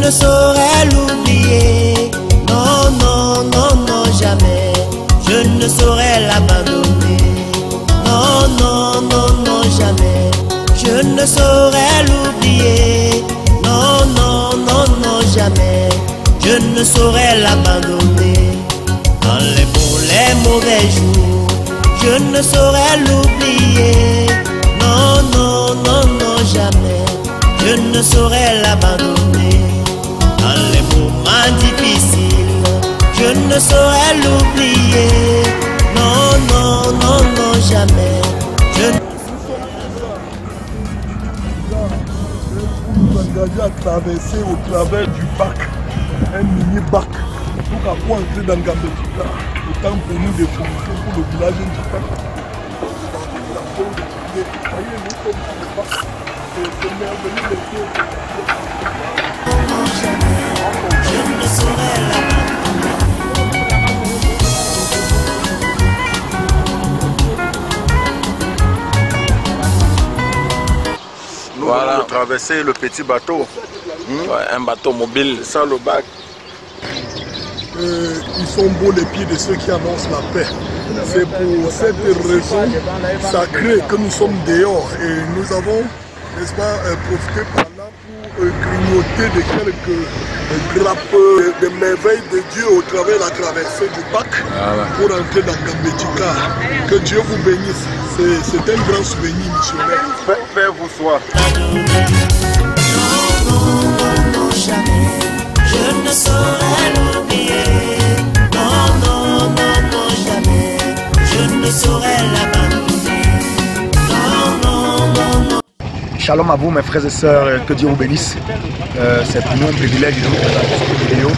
ne saurais l'oublier. Non, non, non, non, jamais. Je ne saurais l'abandonner. Non, non, non, non, jamais. Je ne saurais l'oublier. Non, non, non, non, jamais. Je ne saurais l'abandonner. Dans les bons, les mauvais jours, je ne saurais l'oublier. Non, non, non, non, jamais. Je ne saurais l'abandonner. Dans les moments difficiles, je ne saurais l'oublier. Non, non, non, non, jamais. Nous engager à traverser au travers du bac, un mini-bac, pour pouvoir entrer dans Gambétika. Autant pour nous de fournir pour le village du bac. Nous allons traverser le petit bateau. Ouais, un bateau mobile. Ça, le bac. Ils sont beaux les pieds de ceux qui annoncent la paix. C'est pour cette raison sacrée que nous sommes dehors et nous avons, n'est-ce pas, profité par là pour grignoter de quelques grappes de merveilles de Dieu au travers de la traversée du bac pour entrer dans Gambétika. Que Dieu vous bénisse. C'est un grand souvenir missionnaire. Paix vous soit. Je ne saurais l'oublier. Non, non, non, non, jamais. Je ne saurais l'abandonner. Non, non, non, non. Shalom à vous mes frères et sœurs, que Dieu vous bénisse. C'est pour nous un privilège de vous présenter cette vidéo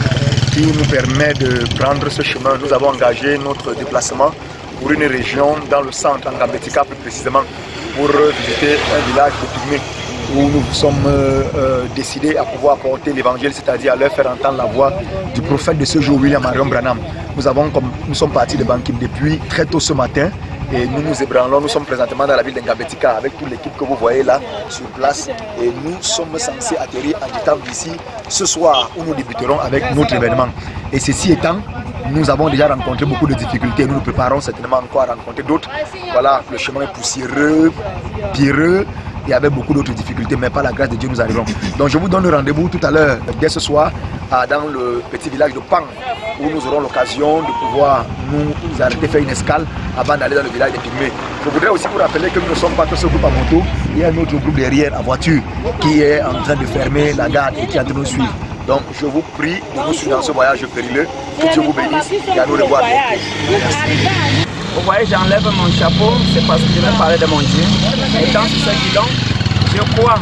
qui nous permet de prendre ce chemin. Nous avons engagé notre déplacement pour une région dans le centre, en Gambétika plus précisément, pour visiter un village de Pygmées où nous sommes décidés à pouvoir apporter l'évangile, c'est-à-dire à leur faire entendre la voix du prophète de ce jour, William Marion Branham. Nous sommes partis de Bankim depuis très tôt ce matin et nous nous ébranlons. Nous sommes présentement dans la ville de Gambétika avec toute l'équipe que vous voyez là sur place et nous sommes censés atterrir en quittant d'ici ce soir où nous débuterons avec notre événement. Et ceci étant, nous avons déjà rencontré beaucoup de difficultés. Nous nous préparons certainement encore à rencontrer d'autres. Voilà, le chemin est poussiéreux, pierreux. Il y avait beaucoup d'autres difficultés, mais par la grâce de Dieu, nous arriverons. Donc je vous donne le rendez-vous tout à l'heure, dès ce soir, dans le petit village de Pang, où nous aurons l'occasion de pouvoir nous arrêter, faire une escale avant d'aller dans le village des Pygmées. Je voudrais aussi vous rappeler que nous ne sommes pas que ce groupe à moto. Il y a un autre groupe derrière à voiture qui est en train de fermer la gare et qui est en train de nous suivre. Donc je vous prie de nous suivre dans ce voyage périlleux. Que Dieu vous bénisse et à nous revoir. Merci. Vous voyez, j'enlève mon chapeau, c'est parce que je vais parler de mon Dieu. Et dans ce guidon, je crois,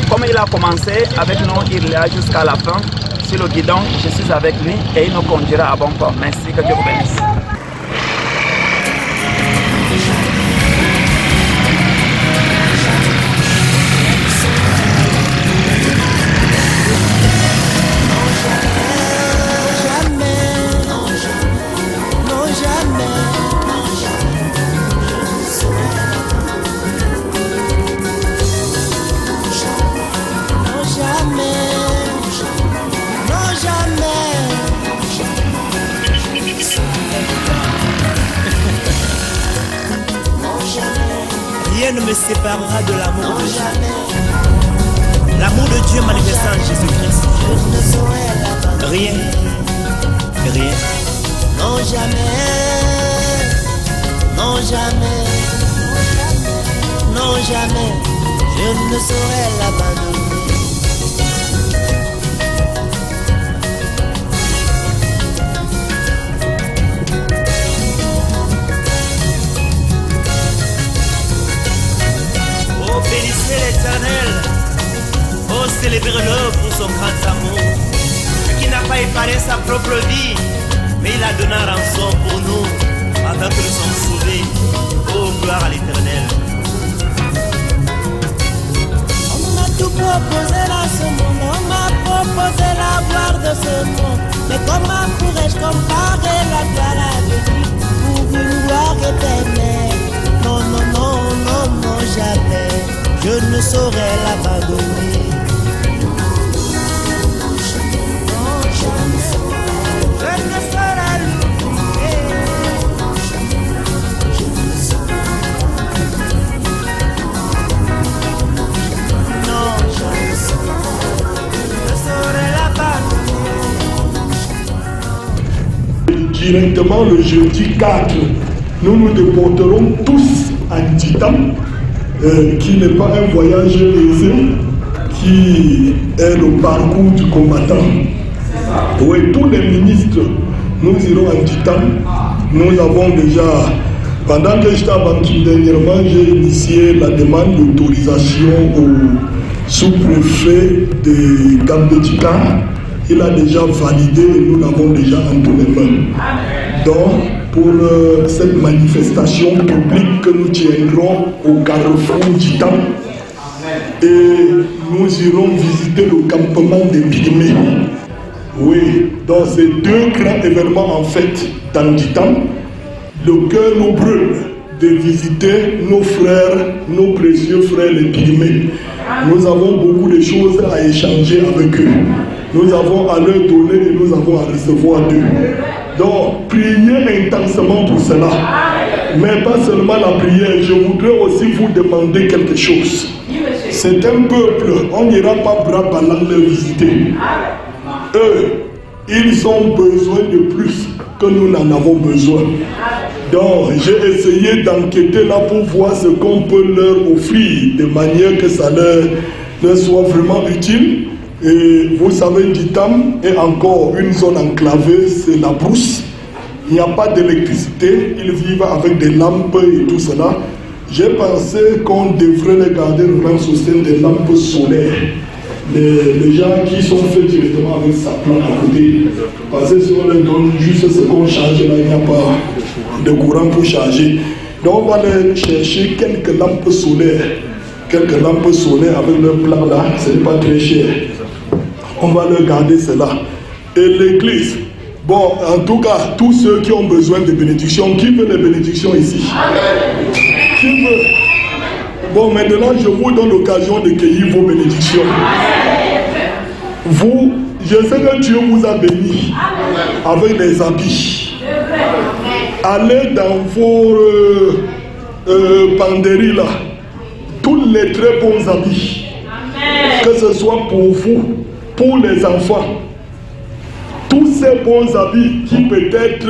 comme il a commencé avec nous, il est là jusqu'à la fin. Sur le guidon, je suis avec lui et il nous conduira à bon port. Merci, que Dieu vous bénisse. Rien ne me séparera de l'amour de Dieu. L'amour de Dieu manifesté en Jésus-Christ. Rien. Rien. Non, jamais. Non, jamais. Non, jamais. Je ne saurais l'abandonner. Bénissez l'Éternel, oh célébrez-le pour son grand amour, qui n'a pas épargné sa propre vie, mais il a donné un rançon pour nous, afin que nous sommes sauvés. Oh gloire à l'Éternel. On m'a tout proposé dans ce monde, on m'a proposé la gloire de ce monde, mais comment pourrais-je comparer la gloire à Dieu pour une gloire éternelle? Non, non, non, non, non, jamais. Je ne saurais l'abandonner. directement le jeudi 4, nous nous déporterons tous à Ditam, qui n'est pas un voyage aisé, qui est le parcours du combattant. Oui, tous les ministres, nous irons à Ditam. Nous avons déjà, pendant que j'étais à Banqui dernièrement, j'ai initié la demande d'autorisation au sous-préfet de Gambétika. Il a déjà validé et nous l'avons déjà entre les mains. Donc, pour cette manifestation publique que nous tiendrons au carrefour Ditam, et nous irons visiter le campement des Pygmées. Oui, donc c'est deux grands événements en fait dans Ditam. Le cœur nous brûle de visiter nos frères, nos précieux frères les Pygmées. Nous avons beaucoup de choses à échanger avec eux. Nous avons à leur donner et nous avons à recevoir d'eux. Donc, priez intensement pour cela. Mais pas seulement la prière, je voudrais aussi vous demander quelque chose. C'est un peuple, on n'ira pas bras ballants les visiter. Eux, ils ont besoin de plus que nous n'en avons besoin. Donc, j'ai essayé d'enquêter là pour voir ce qu'on peut leur offrir, de manière que ça leur soit vraiment utile. Et vous savez, Ditam est encore une zone enclavée, c'est la brousse. Il n'y a pas d'électricité, ils vivent avec des lampes et tout cela. J'ai pensé qu'on devrait les garder renforcer des lampes solaires. Les gens qui sont faits directement avec sa plante à côté. Parce que si on leur donne juste ce qu'on charge, là, il n'y a pas de courant pour charger. Donc on va aller chercher quelques lampes solaires. Quelques lampes solaires avec leur plan là, ce n'est pas très cher. On va leur garder cela. Et l'église, bon, en tout cas, tous ceux qui ont besoin de bénédictions, qui veut les bénédictions ici? Qui veut? Bon, maintenant, je vous donne l'occasion de cueillir vos bénédictions. Vous, je sais que Dieu vous a béni avec des habits. Allez dans vos penderies là, tous les très bons habits. Que ce soit pour vous, pour les enfants. Tous ces bons habits qui peut-être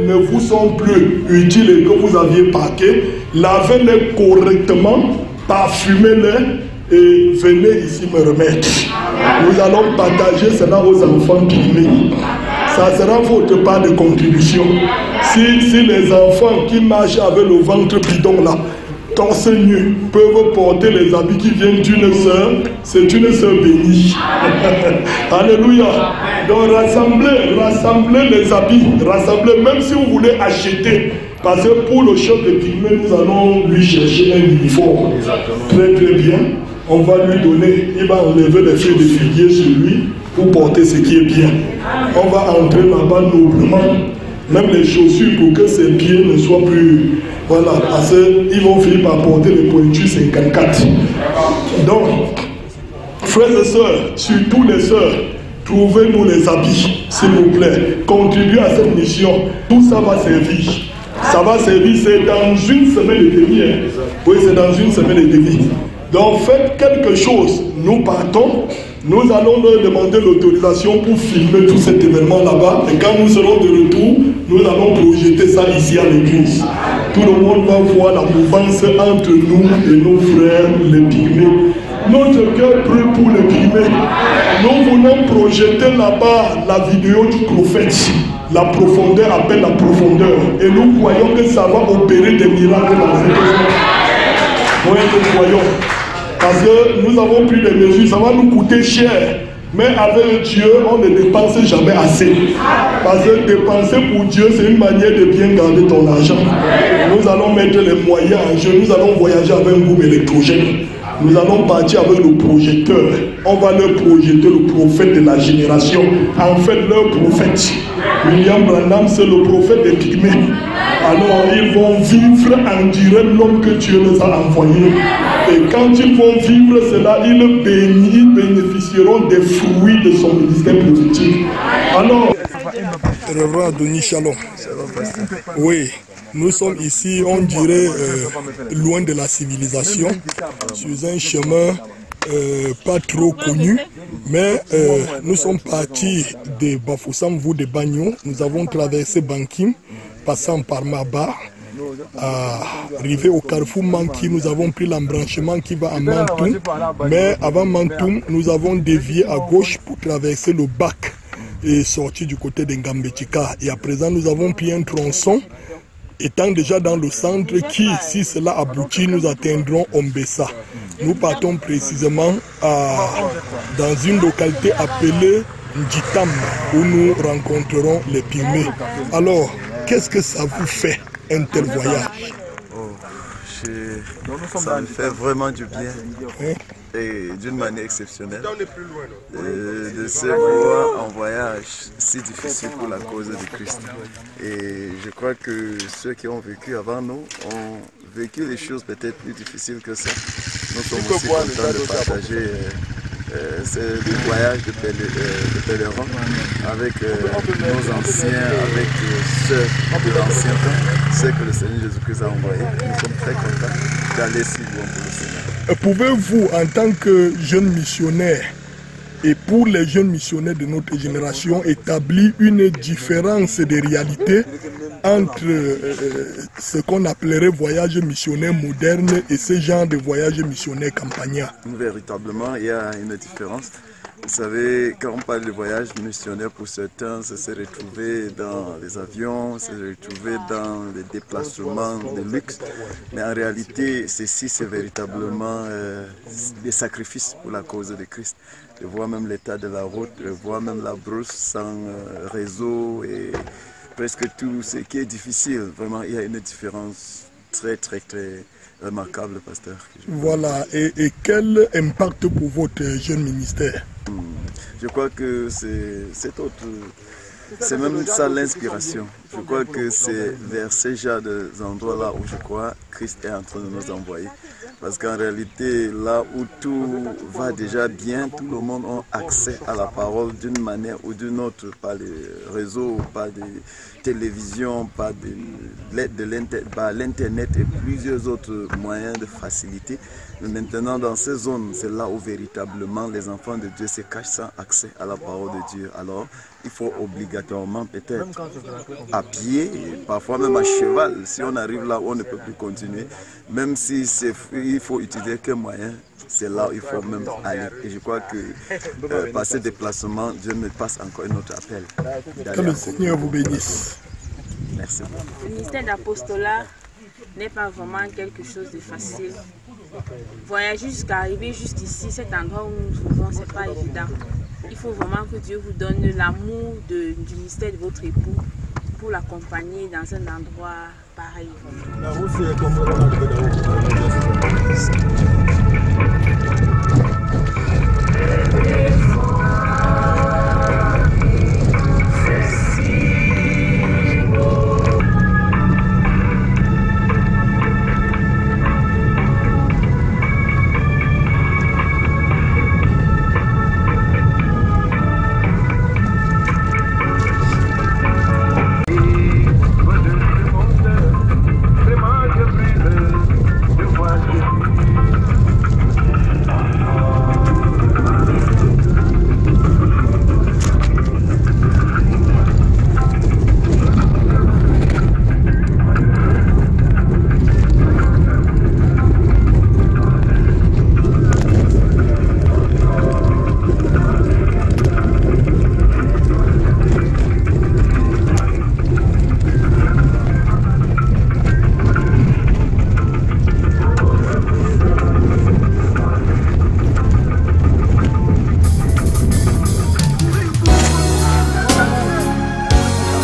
ne vous sont plus utiles et que vous aviez paqués, lavez-les correctement, parfumez-les et venez ici me remettre. Nous allons partager cela aux enfants Pygmées. Ça sera votre part de contribution. Si les enfants qui marchent avec le ventre bidon là, torse nu, peuvent porter les habits qui viennent d'une sœur, c'est une sœur bénie. Alléluia. Donc rassemblez les habits, rassemblez, même si vous voulez acheter, parce que pour le chef de Pygmée, nous allons lui chercher un uniforme. Très très bien. On va lui donner, il va enlever les feuilles de figuier sur lui pour porter ce qui est bien. On va entrer là-bas noblement, même les chaussures pour que ses pieds ne soient plus... Voilà, parce qu'ils vont finir par porter les pointures 54. Donc, frères et sœurs, surtout les sœurs, trouvez-nous les habits, s'il vous plaît. Contribuez à cette mission. Tout ça va servir. Ça va servir, c'est dans une semaine et demie. Hein. Oui, c'est dans une semaine et demie. Donc, faites quelque chose. Nous partons. Nous allons leur demander l'autorisation pour filmer tout cet événement là-bas. Et quand nous serons de retour, nous allons projeter ça ici à l'église. Tout le monde va voir la mouvance entre nous et nos frères les Pygmées. Notre cœur brûle pour les Pygmées. Nous voulons projeter là-bas la vidéo du prophète. La profondeur appelle la profondeur. Et nous croyons que ça va opérer des miracles dans cette zone. Oui, nous croyons. Parce que nous avons pris des mesures, ça va nous coûter cher. Mais avec Dieu, on ne dépense jamais assez. Parce que dépenser pour Dieu, c'est une manière de bien garder ton argent. Nous allons mettre les moyens en jeu. Nous allons voyager avec un groupe électrogène. Nous allons partir avec le projecteur. On va leur projeter le prophète de la génération. En fait, leur prophète. William Branham, c'est le prophète des Pygmées. Alors, ils vont vivre en direct l'homme que Dieu les a envoyé. Et quand ils vont vivre cela, ils bénéficieront des fruits de son ministère prophétique. Alors, Révérend Adonis Shalom. Oui, nous sommes ici, on dirait, loin de la civilisation, sur un chemin pas trop connue, mais nous sommes partis de Bafoussam-Vou de Bagno. Nous avons traversé Bankim, passant par Maba. Arrivé au carrefour Manki, nous avons pris l'embranchement qui va à Mantoum. Mais avant Mantoum, nous avons dévié à gauche pour traverser le bac et sortir du côté de Ngambechika. Et à présent, nous avons pris un tronçon étant déjà dans le centre qui, si cela aboutit, nous atteindrons Ombessa. Nous partons précisément dans une localité appelée Ndjitam, où nous rencontrerons les pygmées. Alors, qu'est-ce que ça vous fait, un tel voyage? Ça me fait vraiment du bien, et d'une manière exceptionnelle, de se voir en voyage si difficile pour la cause de Christ. Et je crois que ceux qui ont vécu avant nous ont vécu des choses peut-être plus difficiles que ça. Nous sommes aussi contents de partager ce voyage de pèlerins avec nos anciens, avec ceux de l'ancien temps, ceux que le Seigneur Jésus-Christ a envoyés. Nous sommes très contents d'aller si loin pour le Seigneur. Pouvez-vous, en tant que jeune missionnaire, et pour les jeunes missionnaires de notre génération, établir une différence de réalité entre ce qu'on appellerait voyage missionnaire moderne et ce genre de voyage missionnaire campagnard? Véritablement, il y a une différence. Vous savez, quand on parle de voyage missionnaire, pour certains, c'est se retrouver dans les avions, se retrouver dans les déplacements de luxe. Mais en réalité, ceci, c'est véritablement des sacrifices pour la cause de Christ. Je vois même l'état de la route, je vois même la brousse sans réseau et presque tout ce qui est difficile. Vraiment, il y a une différence très remarquable, pasteur. Voilà, et quel impact pour votre jeune ministère? Je crois que c'est même ça l'inspiration. Je crois que c'est vers ces genres d'endroits-là où je crois Christ est en train de nous envoyer. Parce qu'en réalité, là où tout va déjà bien, tout le monde a accès à la parole d'une manière ou d'une autre, par les réseaux, par des télévisions, par l'Internet et plusieurs autres moyens de facilité. Mais maintenant, dans ces zones, c'est là où véritablement les enfants de Dieu se cachent sans accès à la parole de Dieu. Alors, il faut obligatoirement peut-être à pied, parfois même à cheval, si on arrive là où on ne peut plus continuer, même si il faut utiliser quel moyen, c'est là où il faut même aller. Et je crois que par ces déplacements, Dieu me passe encore un autre appel. Que le Seigneur vous bénisse. Merci beaucoup. Le ministère d'apostolat n'est pas vraiment quelque chose de facile. Voyager jusqu'à arriver jusqu'ici, cet endroit où nous nous trouvons, ce n'est pas évident. Il faut vraiment que Dieu vous donne l'amour du ministère de votre époux pour l'accompagner dans un endroit pareil.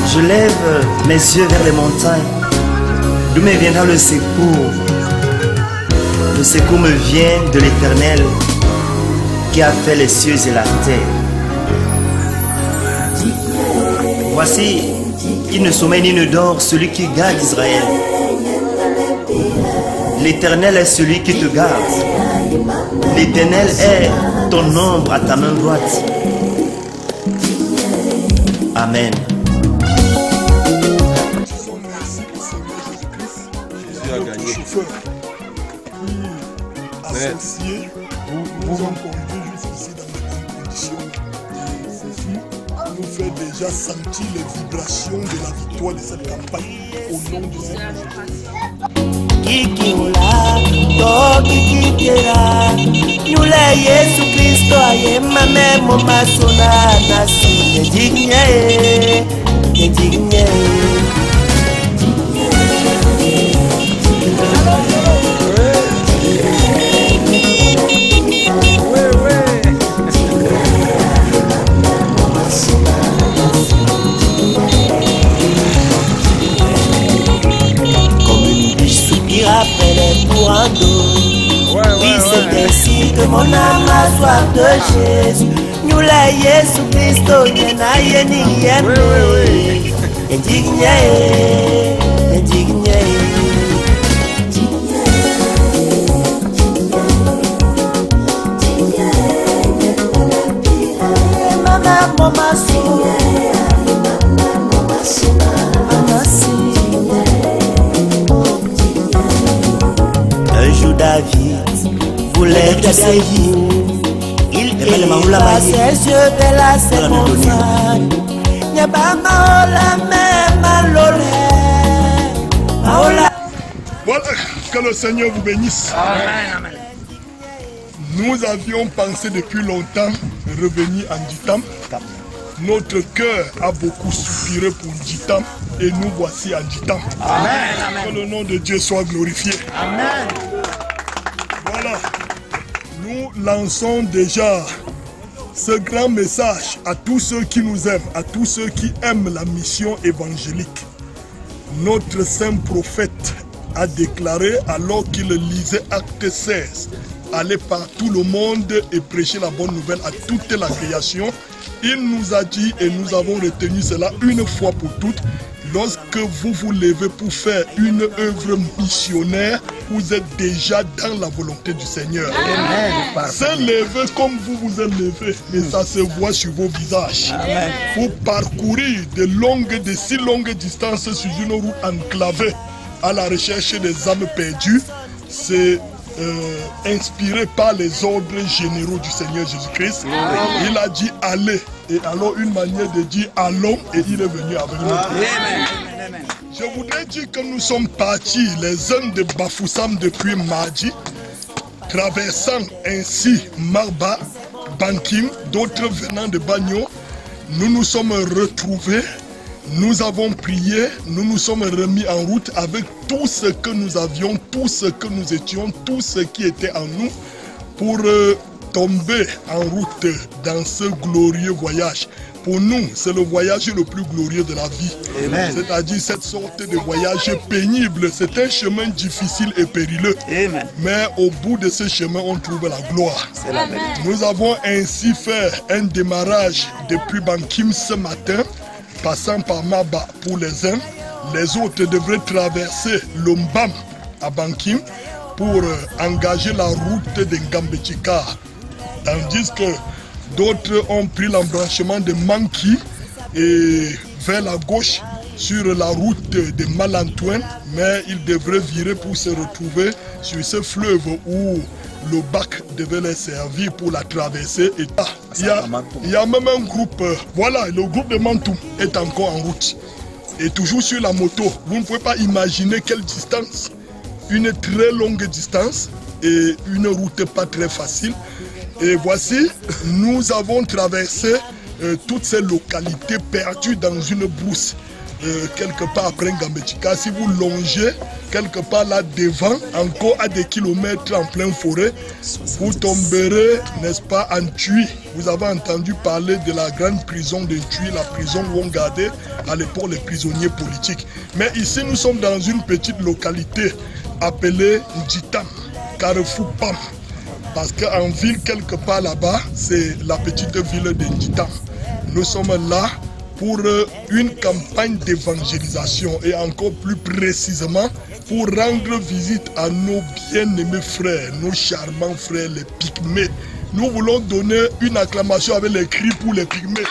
Je lève mes yeux vers les montagnes, d'où me viendra le secours. Le secours me vient de l'Éternel qui a fait les cieux et la terre. Voici, il ne sommeille ni ne dort celui qui garde Israël. L'Éternel est celui qui te garde. L'Éternel est ton ombre à ta main droite. Amen. Associé nous ont conduits jusqu'ici dans de bonnes conditions. Et ceci nous fait déjà sentir les vibrations de la victoire de cette campagne au nom de Seigneur Jésus. Kikiola, to kikitera, nyule Yesu Kristo aye mame moma sona nasi nedigne. Après les courants d'eau, oui c'est ainsi que mon âme a soif de Jésus. Nous la Jésus Christo, n'yena yeni yembe, indigné, indigné. Mama mama so. David voulait te séduire. Il éleva ses yeux vers la montagne. Voilà, que le Seigneur vous bénisse. Amen. Nous avions pensé depuis longtemps revenir en Djitam. Notre cœur a beaucoup soupiré pour Djitam et nous voici en Djitam. Amen. Que le nom de Dieu soit glorifié. Amen. Voilà, nous lançons déjà ce grand message à tous ceux qui nous aiment, à tous ceux qui aiment la mission évangélique. Notre saint prophète a déclaré alors qu'il lisait Acte 16, aller par tout le monde et prêcher la bonne nouvelle à toute la création. Il nous a dit, et nous avons retenu cela une fois pour toutes, lorsque vous vous levez pour faire une œuvre missionnaire, vous êtes déjà dans la volonté du Seigneur. C'est lever comme vous vous êtes levé, et ça se voit sur vos visages. Vous parcourir de si longues distances sur une route enclavée à la recherche des âmes perdues, c'est inspiré par les ordres généraux du Seigneur Jésus-Christ. Il a dit allez, et alors une manière de dire allons, et il est venu avec nous. Je voudrais dire que nous sommes partis les uns de Bafoussam depuis mardi, traversant ainsi Marba, Banking, d'autres venant de Bagno. Nous nous sommes retrouvés, nous avons prié, nous nous sommes remis en route avec tout ce que nous avions, tout ce que nous étions, tout ce qui était en nous pour tomber en route dans ce glorieux voyage. Pour nous, c'est le voyage le plus glorieux de la vie. C'est-à-dire cette sorte de voyage pénible. C'est un chemin difficile et périlleux. Amen. Mais au bout de ce chemin, on trouve la gloire. Nous avons ainsi fait un démarrage depuis Bankim ce matin, passant par Maba pour les uns. Les autres devraient traverser l'Ombam à Bankim pour engager la route de Ngambechika. Tandis que d'autres ont pris l'embranchement de Manki et vers la gauche sur la route de Malantouen, mais ils devraient virer pour se retrouver sur ce fleuve où le bac devait les servir pour la traverser. Et il y a même un groupe, voilà, le groupe de Mantoum est encore en route. Et toujours sur la moto, vous ne pouvez pas imaginer quelle distance. Une très longue distance et une route pas très facile. Et voici, nous avons traversé toutes ces localités perdues dans une brousse. Quelque part après Ngambechika, si vous longez quelque part là devant, encore à des kilomètres en pleine forêt, vous tomberez, n'est-ce pas, en Tui. Vous avez entendu parler de la grande prison de Tui, la prison où on gardait à l'époque les prisonniers politiques. Mais ici, nous sommes dans une petite localité appelée Ndjitam, Carrefour Pam. Parce qu'en ville, quelque part là-bas, c'est la petite ville de Ndjitam. Nous sommes là pour une campagne d'évangélisation et encore plus précisément pour rendre visite à nos bien-aimés frères, nos charmants frères, les Pygmées. Nous voulons donner une acclamation avec les cris pour les Pygmées.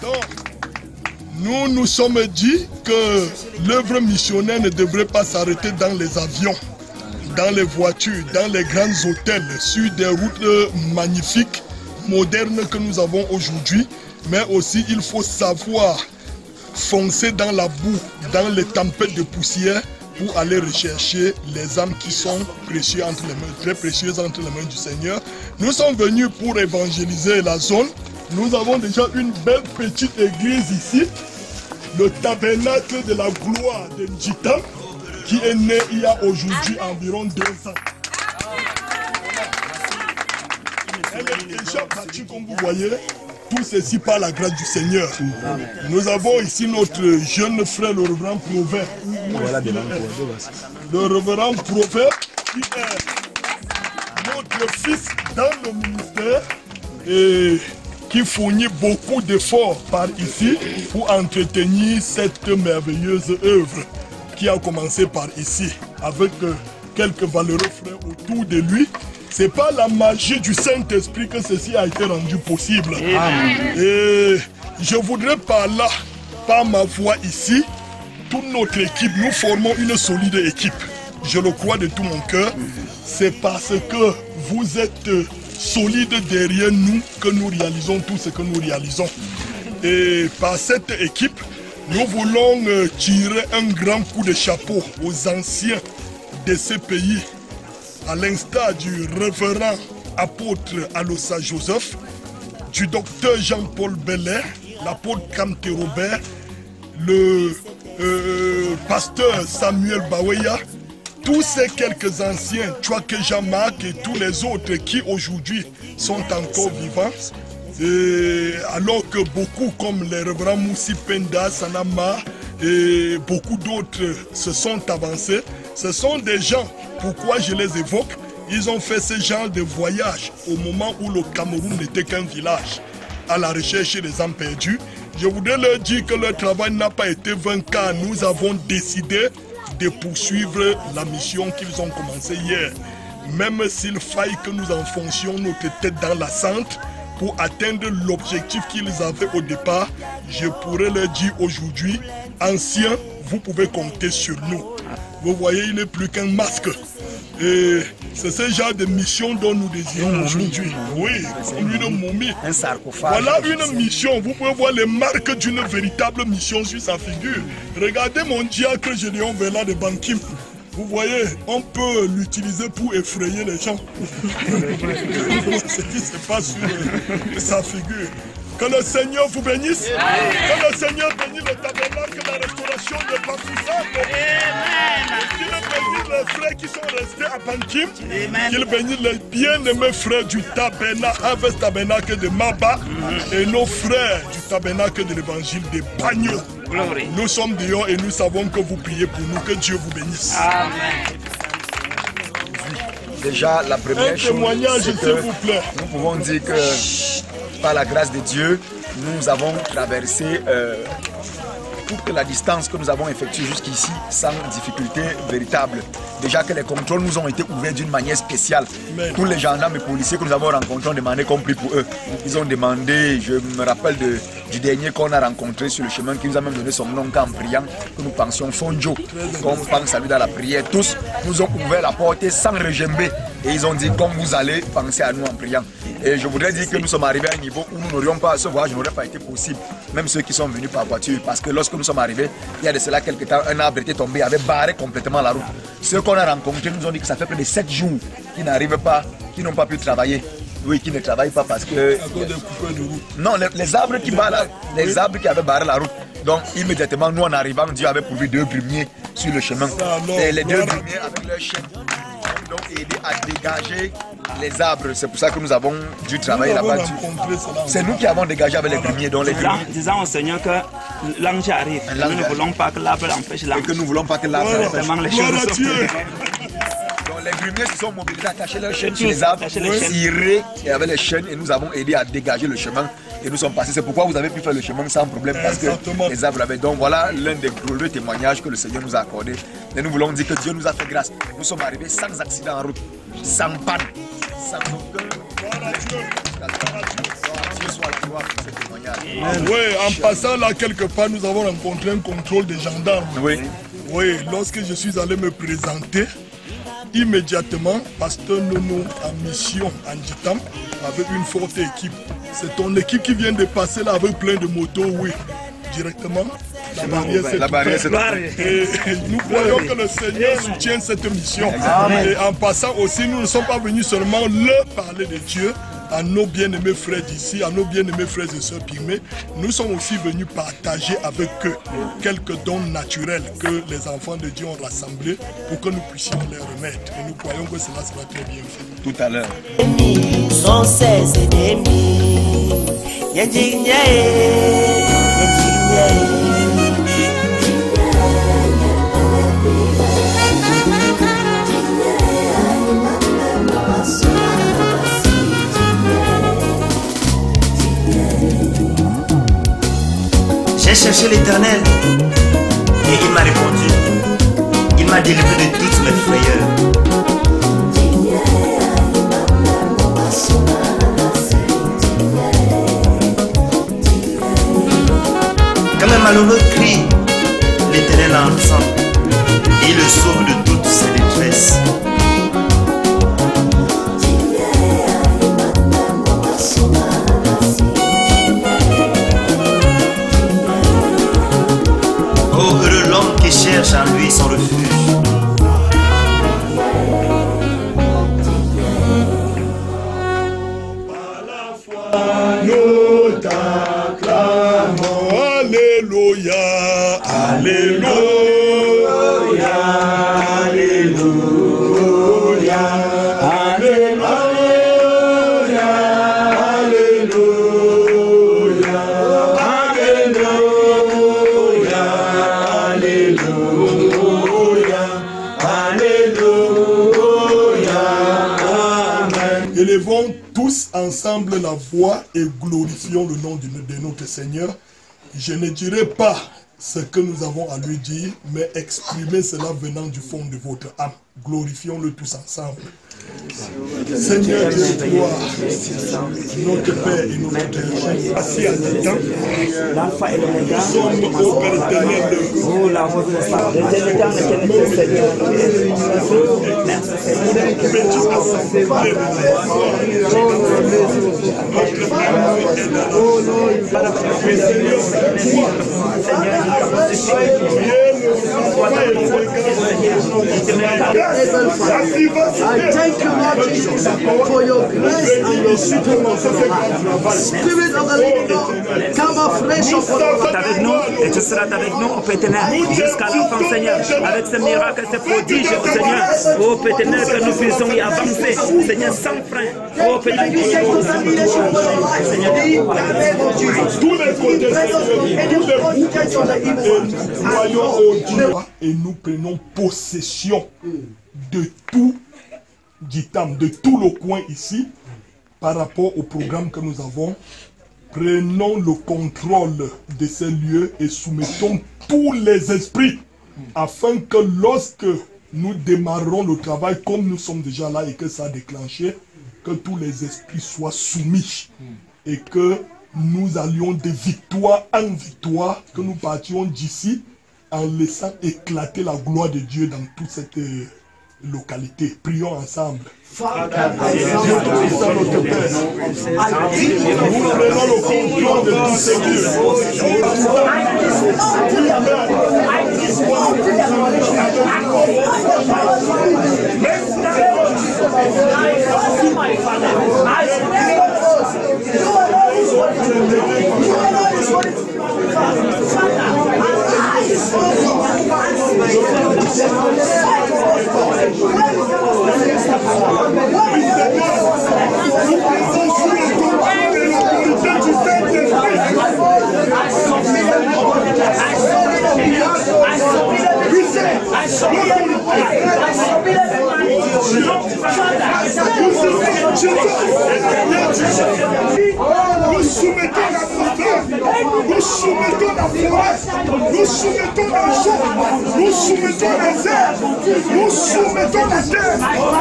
Donc, nous nous sommes dit que l'œuvre missionnaire ne devrait pas s'arrêter dans les avions, dans les voitures, dans les grands hôtels, sur des routes magnifiques, modernes que nous avons aujourd'hui, mais aussi il faut savoir foncer dans la boue, dans les tempêtes de poussière pour aller rechercher les âmes qui sont précieuses entre les mains, très précieuses entre les mains du Seigneur. Nous sommes venus pour évangéliser la zone. Nous avons déjà une belle petite église ici, le tabernacle de la gloire de Njita, qui est né il y a aujourd'hui environ 2 ans. Elle est déjà bâtie comme vous voyez, tout ceci par la grâce du Seigneur. Nous avons ici notre jeune frère, le révérend Proverbe. Le révérend Proverbe qui est notre fils dans le ministère et qui fournit beaucoup d'efforts par ici pour entretenir cette merveilleuse œuvre qui a commencé par ici avec quelques valeureux frères autour de lui. C'est pas la magie du Saint-Esprit que ceci a été rendu possible. Et je voudrais par là, par ma voix ici, toute notre équipe, nous formons une solide équipe. Je le crois de tout mon cœur. C'est parce que vous êtes solides derrière nous que nous réalisons tout ce que nous réalisons. Et par cette équipe, nous voulons tirer un grand coup de chapeau aux anciens de ce pays, à l'instar du révérend apôtre Alosa Joseph, du docteur Jean-Paul Belair, l'apôtre Camté Robert, le pasteur Samuel Baweya, tous ces quelques anciens, Chouake Jean-Marc et tous les autres qui aujourd'hui sont encore vivants, et alors que beaucoup comme les révérends Moussi Penda, Sanama et beaucoup d'autres se sont avancés, ce sont des gens, pourquoi je les évoque, ils ont fait ce genre de voyage au moment où le Cameroun n'était qu'un village à la recherche des âmes perdues. Je voudrais leur dire que leur travail n'a pas été vain car nous avons décidé de poursuivre la mission qu'ils ont commencée hier. Même s'il faille que nous enfoncions notre tête dans la cendre pour atteindre l'objectif qu'ils avaient au départ, je pourrais leur dire aujourd'hui, anciens, vous pouvez compter sur nous. Vous voyez, il n'est plus qu'un masque. Et c'est ce genre de mission dont nous désirons aujourd'hui. Oui, comme une momie. Un sarcophage. Voilà une mission. Vous pouvez voir les marques d'une véritable mission sur sa figure. Regardez mon diacre Gédéon Vela de Bankim. Vous voyez, on peut l'utiliser pour effrayer les gens. Ce qui se passe sur sa figure. Que le Seigneur vous bénisse. Que le Seigneur bénisse le tabernacle, la restauration de Bafoussa. Qu'il bénisse les frères qui sont restés à Bankim. Qu'il bénisse les bien-aimés frères du tabernacle, Harvest Tabernacle de Maba. Et nos frères du tabernacle de l'évangile de Bagno. Nous sommes dehors et nous savons que vous priez pour nous. Que Dieu vous bénisse. Amen. Déjà, la première chose, c'est que nous pouvons dire que par la grâce de Dieu, nous avons traversé toute la distance que nous avons effectuée jusqu'ici sans difficulté véritable. Déjà que les contrôles nous ont été ouverts d'une manière spéciale. Tous les gendarmes et policiers que nous avons rencontrés ont demandé qu'on prie pour eux. Ils ont demandé, je me rappelle du dernier qu'on a rencontré sur le chemin, qui nous a même donné son nom en priant, que nous pensions Fonjo, qu'on pense à lui dans la prière. Tous nous ont ouvert la porte sans regimber. Et ils ont dit, comme vous allez, pensez à nous en priant. Et je voudrais dire que nous sommes arrivés à un niveau où nous n'aurions pas, ce voyage n'aurait pas été possible. Même ceux qui sont venus par voiture. Parce que lorsque nous sommes arrivés, il y a de cela quelques temps, un arbre était tombé, avait barré complètement la route. Ceux qu'on a rencontrés nous ont dit que ça fait près de 7 jours qu'ils n'arrivent pas, qu'ils n'ont pas pu travailler. Oui, qui ne travaillent pas parce que... Non, les arbres qui barrent, les arbres qui avaient barré la route. Donc immédiatement, nous en arrivant, Dieu avait pourvu 2 brumiers sur le chemin. Et les 2 brumiers avec leurs chaînes ont aidé à dégager les arbres. C'est pour ça que nous avons dû travailler là-bas. C'est nous qui avons dégagé avec les brumiers. Disons au Seigneur que l'ange arrive. Nous ne voulons pas que l'arbre empêche l'ange. Et que nous ne voulons pas que l'arbre empêche. Les grumiers se sont mobilisés, attachaient leurs chaînes sur les arbres, tirés et avec les chaînes, et nous avons aidé à dégager le chemin et nous sommes passés. C'est pourquoi vous avez pu faire le chemin sans problème, parce que les arbres avaient. Donc voilà l'un des glorieux témoignages que le Seigneur nous a accordé. Et nous voulons dire que Dieu nous a fait grâce. Nous sommes arrivés sans accident en route, sans panne, sans aucun. soit la gloire pour ce témoignage. Oui, en passant là quelque part, nous avons rencontré un contrôle des gendarmes. Oui. Oui, lorsque je suis allé me présenter, immédiatement, Pasteur Nono en mission en Djitam avec une forte équipe. C'est ton équipe qui vient de passer là avec plein de motos, oui, directement. La barrière s'est ouverte. Et nous croyons que le Seigneur soutient cette mission. Amen. Et en passant aussi, nous ne sommes pas venus seulement leur parler de Dieu, à nos bien-aimés frères d'ici, à nos bien-aimés frères et sœurs pygmées. Nous sommes aussi venus partager avec eux quelques dons naturels que les enfants de Dieu ont rassemblés pour que nous puissions les remettre. Et nous croyons que cela sera très bien fait. Tout à l'heure. Sont ses ennemis. J'ai cherché l'Éternel et il m'a répondu. Il m'a délivré de toutes mes frayeurs. Quand un malheureux crie, l'Éternel entend et il le sauve de toutes ses détresses. Oh, heureux l'homme qui cherche en lui son refuge. Nous t'acclamons, Alléluia, Alléluia, Alléluia, Alléluia, Alléluia, Alléluia, Alléluia, Amen. Élevons tous ensemble la voix et glorifions le nom de notre Seigneur. Je ne dirai pas ce que nous avons à lui dire, mais exprimez cela venant du fond de votre âme. Glorifions-le tous ensemble. Seigneur Dieu de gloire, notre Père et notre Père, assis à tes temps, nous sommes au Père éternel de Oh, la voix de l'éternel, Seigneur. I thank you, Lord Jesus, for your grace and your Spirit of the living God, come afresh upon us. Avec nous et tu seras avec nous au Péténel jusqu'à la fin, Seigneur, avec ces miracles, ces prodiges, Seigneur, au Péténel, que nous puissions y avancer, Seigneur, sans frein, au Péténel. tous les côtés, voyons au Dieu et nous prenons possession de tout Djitam, de tout le coin ici, par rapport au programme que nous avons. Prenons le contrôle de ces lieux et soumettons tous les esprits afin que lorsque nous démarrons le travail, comme nous sommes déjà là et que ça a déclenché, que tous les esprits soient soumis et que nous allions de victoire en victoire, que nous partions d'ici en laissant éclater la gloire de Dieu dans toute cette localité. Prions ensemble. Nous prenons le contrôle de tous ces lieux. I Nous soumettons la montagne, nous soumettons la forêt, nous soumettons la joie, nous soumettons les airs, nous soumettons la terre. Oh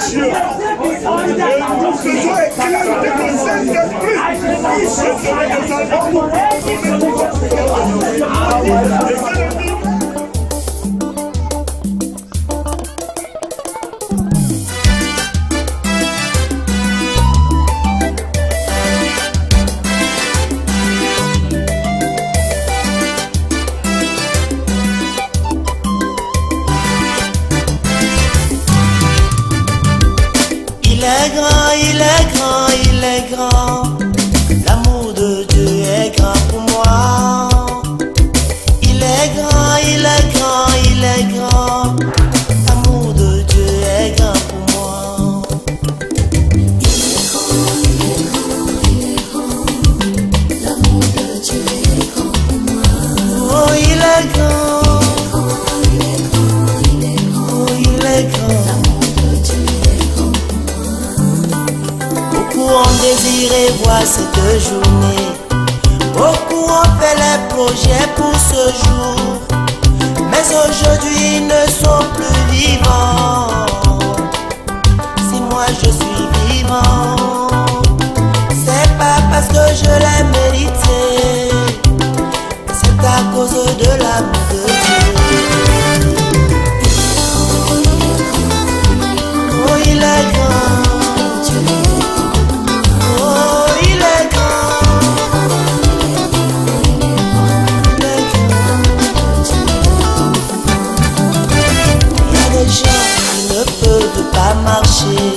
Dieu, et nous faisons éclater de nos Saint-Esprit. Nous soumettons les enfants. Il est grand, il est grand, il est grand. L'amour de Dieu est grand pour moi. Il est grand, il est grand, il est grand. L'amour de Dieu est grand pour moi. Il est grand, il est grand, il est grand. L'amour de Dieu est grand pour moi. Oh, il est grand. Il est grand, il est grand, oh, il est grand. L'amour de Dieu est grand pour moi. Beaucoup ont désiré voir cette journée. Beaucoup ont fait les projets pour ce jour. Mais aujourd'hui ils ne sont plus vivants. Si moi je suis vivant, c'est pas parce que je l'ai mérité, c'est à cause de l'amour de Dieu. Oh, il est grand. Marcher.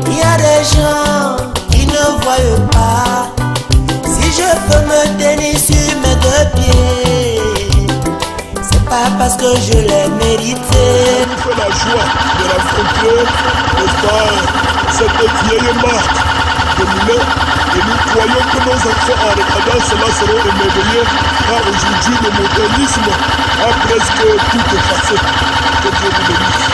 Il y a des gens qui ne voient pas. Si je peux me tenir sur mes deux pieds, c'est pas parce que je l'ai mérité. Nous fait la joie de l'affronter, n'est-ce pas, cette vieille marque de moulin. Et nous croyons que nos enfants en regardant cela seront émerveillés, car aujourd'hui le modernisme a presque tout effacé. Que Dieu vous bénisse.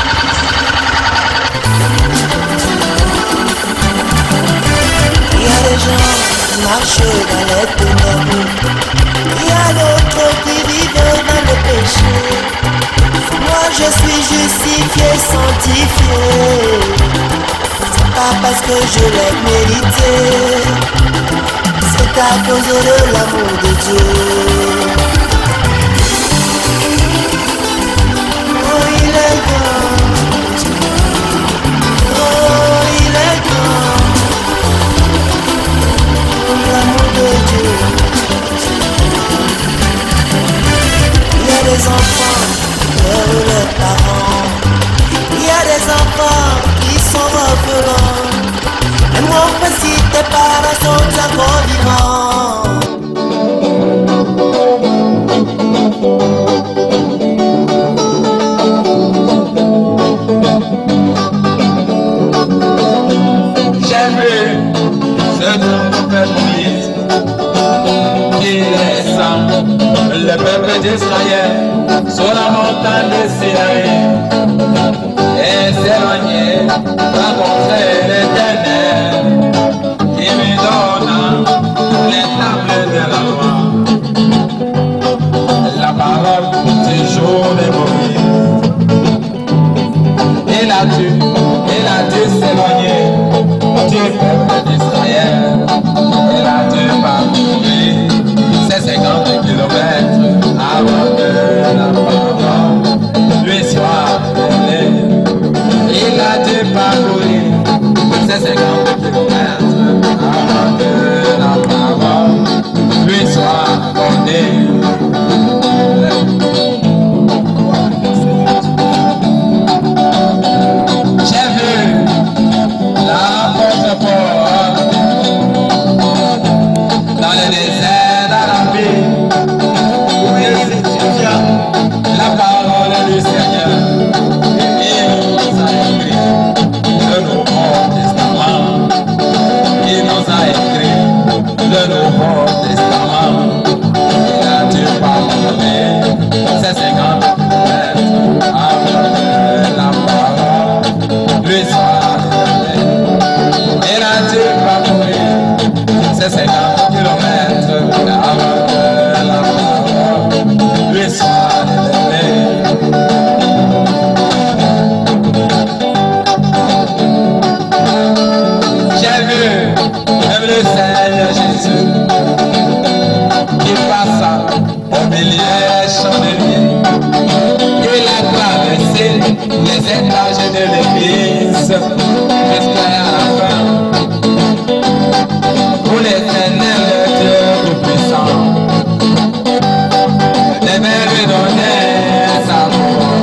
Il y a des gens qui marchent dans les ténèbres. Il y a d'autres qui vivent dans le péché. Moi je suis justifié, sanctifié. C'est pas parce que je l'ai mérité, c'est à cause de l'amour de Dieu. Oh, il est grand. Oh, il est grand. L'amour de Dieu. Il y a des enfants qui pleurent leurs parents. Il y a des enfants qui sont orphelins. Et mon précis, tes parents sont encore vivants. J'ai vu ce nouveau peuple Moïse qui descend le peuple d'Israël sur la montagne de Sinaï et s'éloigner rencontrer l'Éternel qui lui donna les tables de la loi, la parole du jour de Moïse. Il a dû s'éloigner du peuple d'Israël. Il a dû parcourir ces 50 kilomètres avant que la parole lui soit révélée. Il a dû parcourir ces 50 kilomètres avant que la parole lui soit donnée. J'ai vu l'apôtre Paul dans le désert d'Arabie où il étudia la parole du Seigneur. Il nous a écrit le Nouveau Testament. Il nous a écrit le Nouveau Testament. Il a milliers chandeliers. Il a traversé les étages de l'église jusqu'à la fin. Pour l'éternel Dieu tout-puissant, devait lui donner sa mort.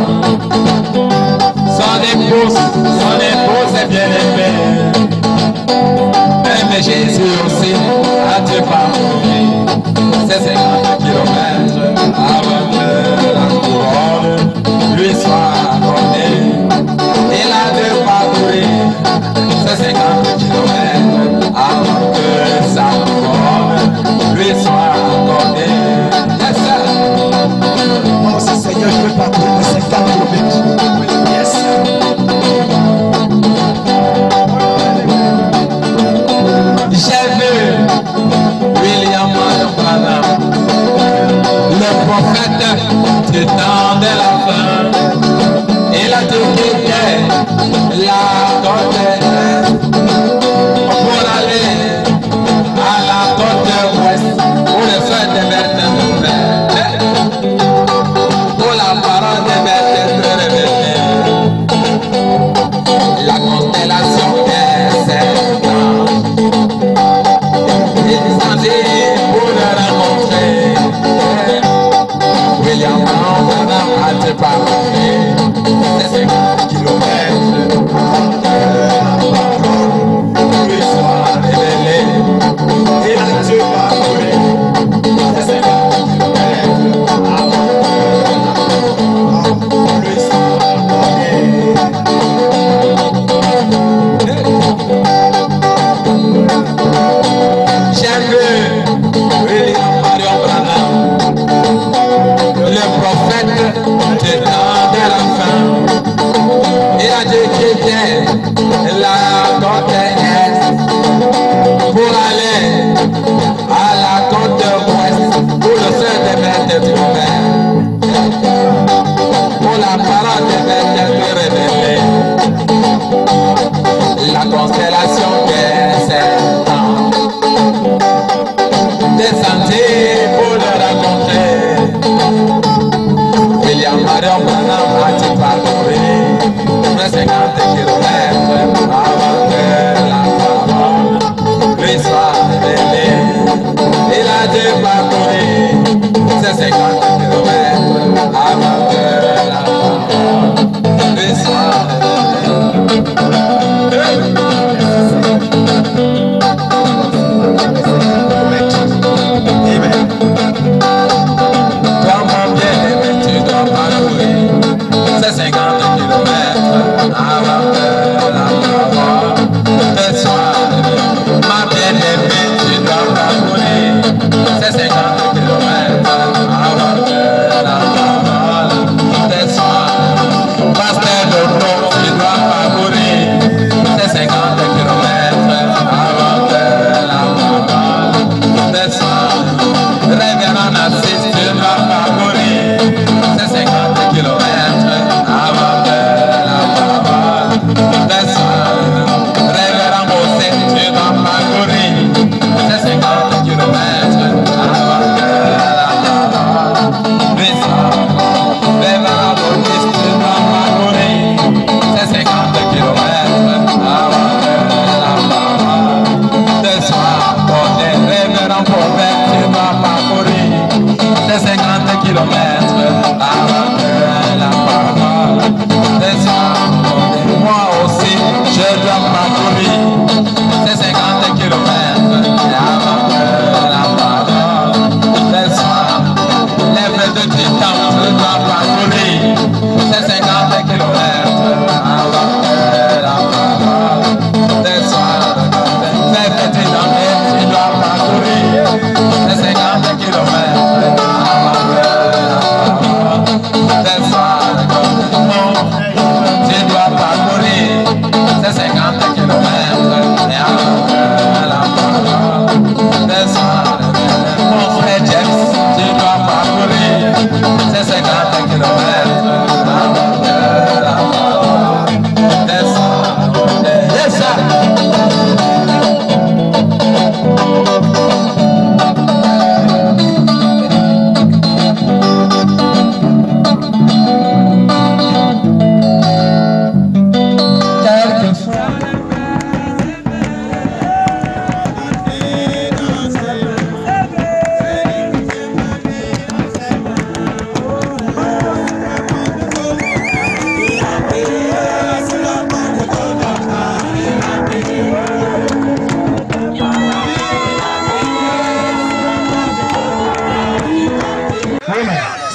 Son épouse est bien aimée. Même Jésus aussi a dû parcourir ces 50 kilomètres avant que la couronne lui soit accordée. Il a dû parcourir ces 50 kilomètres avant que sa couronne lui soit accordée. Yes, sir. Oh, ce Seigneur, je veux parcourir les 50 kilomètres. Yes, sir. J'ai vu William Branham, le prophète du temps de la fin. Il a dit qu'il était la côte est pour aller à la côte ouest où le feu devait être ouvert, où la parole devait être révélée. La constellation est certaine. Il s'agit pour le rencontrer. William Branham a dû parcourir ces 50 kilomètres avant que la parole lui soit révélée. Il a dû parcourir ces 50 kilomètres avant que la parole lui soit accordée. J'ai vu William Marion Branham, le prophète du temps de la fin. Il a dit qu'il était la côte est pour aller à la côte ouest où le ciel devait être ouvert, où la parole devait être révélée. La constellation des serpents descendit pour le rencontrer. William Marion Branham a dû parcourir les 50 kilomètres avant que la parole lui soit révélée. Il a dû parcourir ces 50 kilomètres.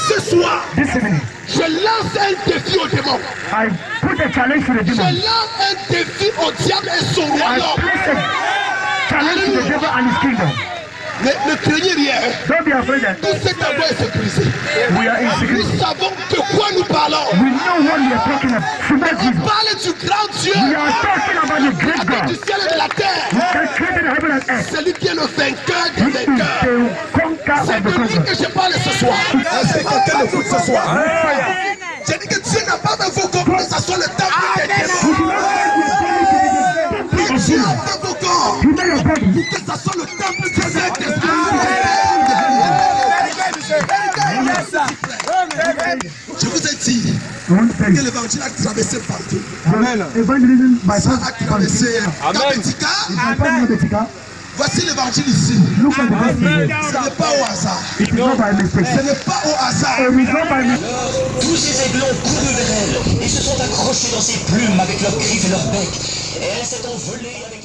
Ce soir, je lance un défi au démon. Je lance un défi au diable et son royaume. Ne craignez rien. Tout cet endroit est sécurisé. Nous savons de quoi nous parlons. On parle du grand Dieu, du ciel et de la terre. C'est lui qui est le vainqueur des vainqueurs. C'est de lui que je parle ce soir. C'est quelqu'un de foot ce soir. J'ai dit que Dieu n'a pas fait vos corps pour que ça soit le temple des démons. Dieu a fait vos corps pour que ça soit le temple des Saint-Esprit. Je vous ai dit que l'évangile a traversé partout. Amen. Ça a traversé Amen. Voici l'évangile ici. Ce n'est pas au hasard. Ce n'est pas au hasard. Tous ces aiglons coururent vers elle et se sont accrochés dans ses plumes avec leurs griffes et leurs becs. Et elle s'est envolée avec